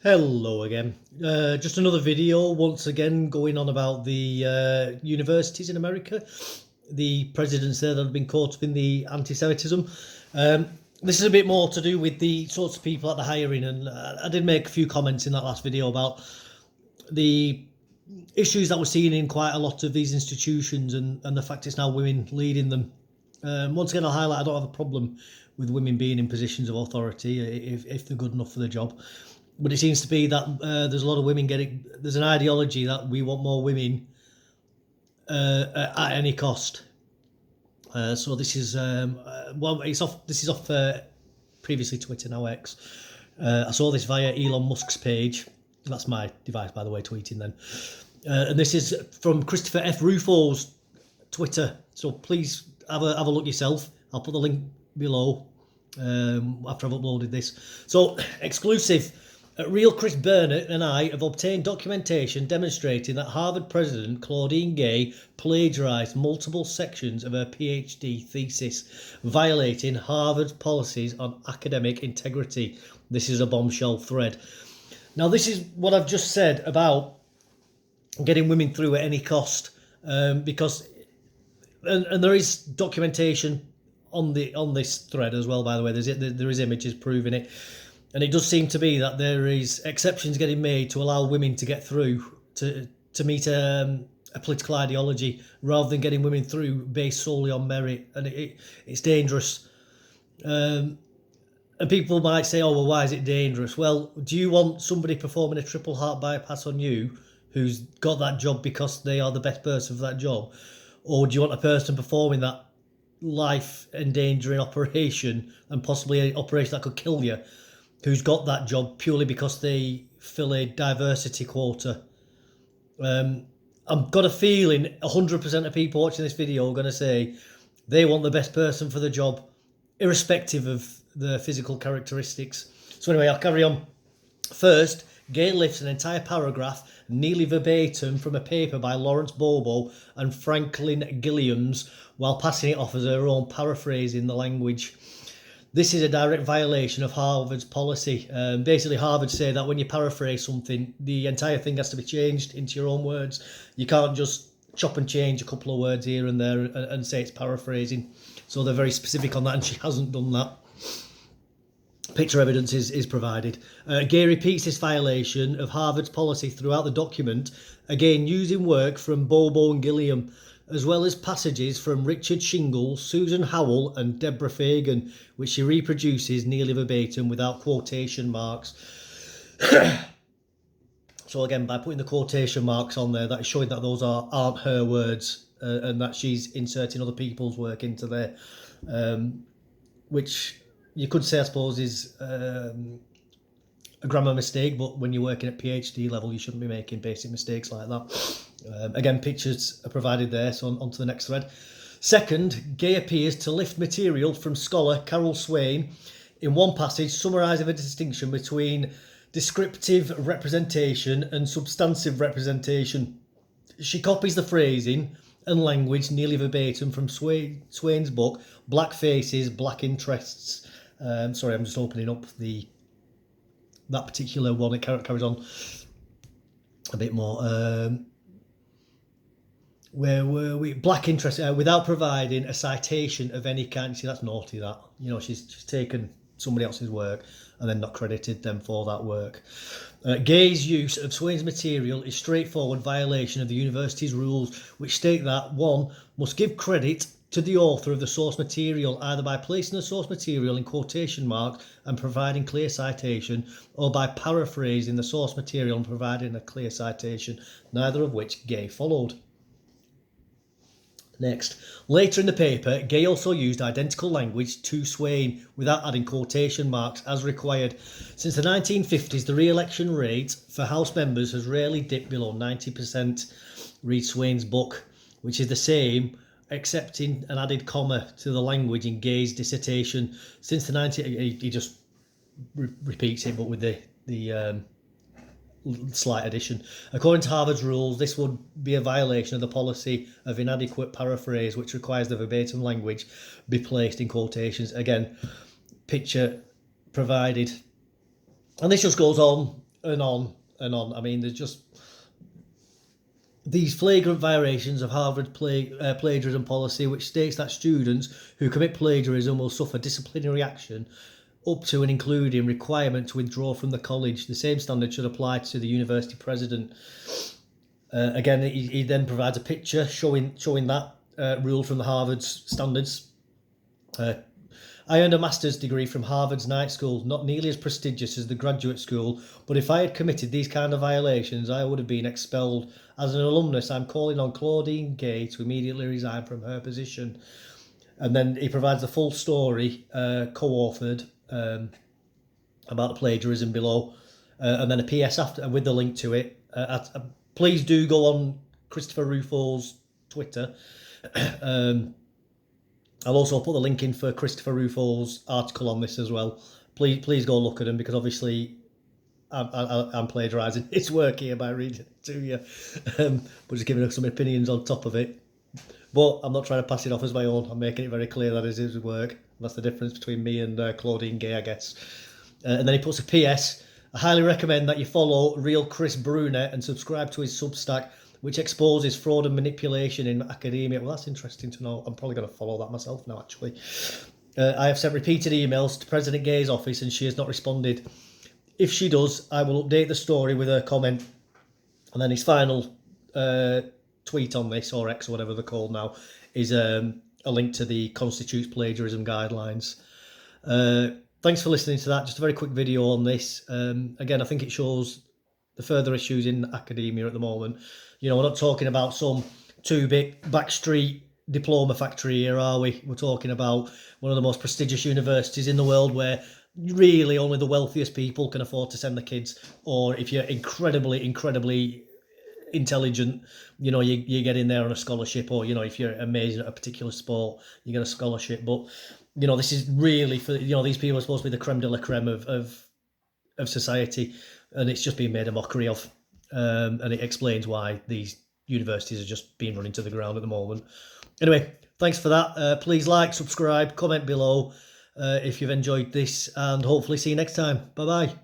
Hello again. Just another video, once again, going on about the universities in America. The presidents there that have been caught up in the antisemitism. This is a bit more to do with the sorts of people that they're hiring, and I did make a few comments in that last video about the issues that we're seeing in quite a lot of these institutions and the fact it's now women leading them. Once again, I'll highlight I don't have a problem with women being in positions of authority if they're good enough for the job. But it seems to be that there's a lot of women getting. There's an ideology that we want more women at any cost. So this is it's off. This is off previously Twitter, now X. I saw this via Elon Musk's page. That's my device, by the way, tweeting then. And this is from Christopher F. Rufo's Twitter. So please have a look yourself. I'll put the link below after I've uploaded this. So exclusive. Real Chris Burnett and I have obtained documentation demonstrating that Harvard president Claudine Gay plagiarized multiple sections of her PhD thesis, violating Harvard's policies on academic integrity. This is a bombshell thread. Now, this is what I've just said about getting women through at any cost, because there is documentation on this thread as well. By the way, there is images proving it. And it does seem to be that there is exceptions getting made to allow women to get through to meet a political ideology, rather than getting women through based solely on merit. And it's dangerous. And people might say, oh, well, why is it dangerous? Well, do you want somebody performing a triple heart bypass on you who's got that job because they are the best person for that job? Or do you want a person performing that life-endangering operation, and possibly an operation that could kill you, who's got that job purely because they fill a diversity quota? I've got a feeling 100% of people watching this video are going to say they want the best person for the job, irrespective of the physical characteristics. So anyway, I'll carry on. First, Gay lifts an entire paragraph, nearly verbatim, from a paper by Lawrence Bobo and Franklin Gilliams, while passing it off as her own, paraphrasing the language. This is a direct violation of Harvard's policy. Basically, Harvard say that when you paraphrase something, the entire thing has to be changed into your own words. You can't just chop and change a couple of words here and there and say it's paraphrasing. So they're very specific on that, and she hasn't done that. Picture evidence is provided. Gay repeats this violation of Harvard's policy throughout the document, again using work from Bobo and Gilliam, as well as passages from Richard Shingles, Susan Howell and Deborah Fagan, which she reproduces nearly verbatim without quotation marks. So again, by putting the quotation marks on there, that is showing that those aren't her words, and that she's inserting other people's work into there, which you could say, I suppose, is a grammar mistake, but when you're working at PhD level, you shouldn't be making basic mistakes like that. Again, pictures are provided there, so on to the next thread. Second, Gay appears to lift material from scholar Carol Swain in one passage, summarising the distinction between descriptive representation and substantive representation. She copies the phrasing and language nearly verbatim from Swain's book, Black Faces, Black Interests. Sorry, I'm just opening up that particular one. It carries on a bit more. Where were we? Black interest, without providing a citation of any kind. See, that's naughty, that. You know, she's taken somebody else's work and then not credited them for that work. Gay's use of Swain's material is straightforward violation of the university's rules, which state that one must give credit to the author of the source material, either by placing the source material in quotation marks and providing clear citation, or by paraphrasing the source material and providing a clear citation, neither of which Gay followed. Next, later in the paper, Gay also used identical language to Swain without adding quotation marks as required. Since the 1950s, the re-election rate for House members has rarely dipped below 90%. Read Swain's book, which is the same, excepting an added comma to the language in Gay's dissertation. Since the he just repeats it, but with the slight addition. According to Harvard's rules, this would be a violation of the policy of inadequate paraphrase, which requires the verbatim language be placed in quotations. Again, picture provided. And this just goes on and on and on. I mean, there's just these flagrant violations of Harvard plagiarism policy, which states that students who commit plagiarism will suffer disciplinary action up to and including requirement to withdraw from the college. The same standard should apply to the university president. Again, he then provides a picture showing that rule from the Harvard's standards. I earned a master's degree from Harvard's night school, not nearly as prestigious as the graduate school, but if I had committed these kind of violations, I would have been expelled. As an alumnus, I'm calling on Claudine Gay to immediately resign from her position. And then he provides the full story, co-authored, about the plagiarism below, and then a PS after with the link to it. Please do go on Christopher Rufo's Twitter. I'll also put the link in for Christopher Rufo's article on this as well. Please go look at them, because obviously I'm plagiarising his work here by reading it to you, but just giving us some opinions on top of it. But I'm not trying to pass it off as my own. I'm making it very clear that it is his work. That's the difference between me and Claudine Gay, I guess. And then he puts a PS. I highly recommend that you follow Real Chris Brunet and subscribe to his Substack, which exposes fraud and manipulation in academia. Well, that's interesting to know. I'm probably going to follow that myself now, actually. I have sent repeated emails to President Gay's office and she has not responded. If she does, I will update the story with her comment. And then his final tweet on this, or X or whatever they're called now, is a link to the Constitutes Plagiarism Guidelines. Thanks for listening to that. Just a very quick video on this. Again, I think it shows the further issues in academia at the moment. You know, we're not talking about some 2-bit backstreet diploma factory here, are we? We're talking about one of the most prestigious universities in the world, where really only the wealthiest people can afford to send the kids, or if you're incredibly intelligent, you know, you get in there on a scholarship, or, you know, if you're amazing at a particular sport, you get a scholarship. But, you know, this is really for, you know, these people are supposed to be the creme de la creme of society, and it's just being made a mockery of. And it explains why these universities are just being run into the ground at the moment. Anyway, thanks for that. Please like, subscribe, comment below if you've enjoyed this, and hopefully see you next time. Bye bye.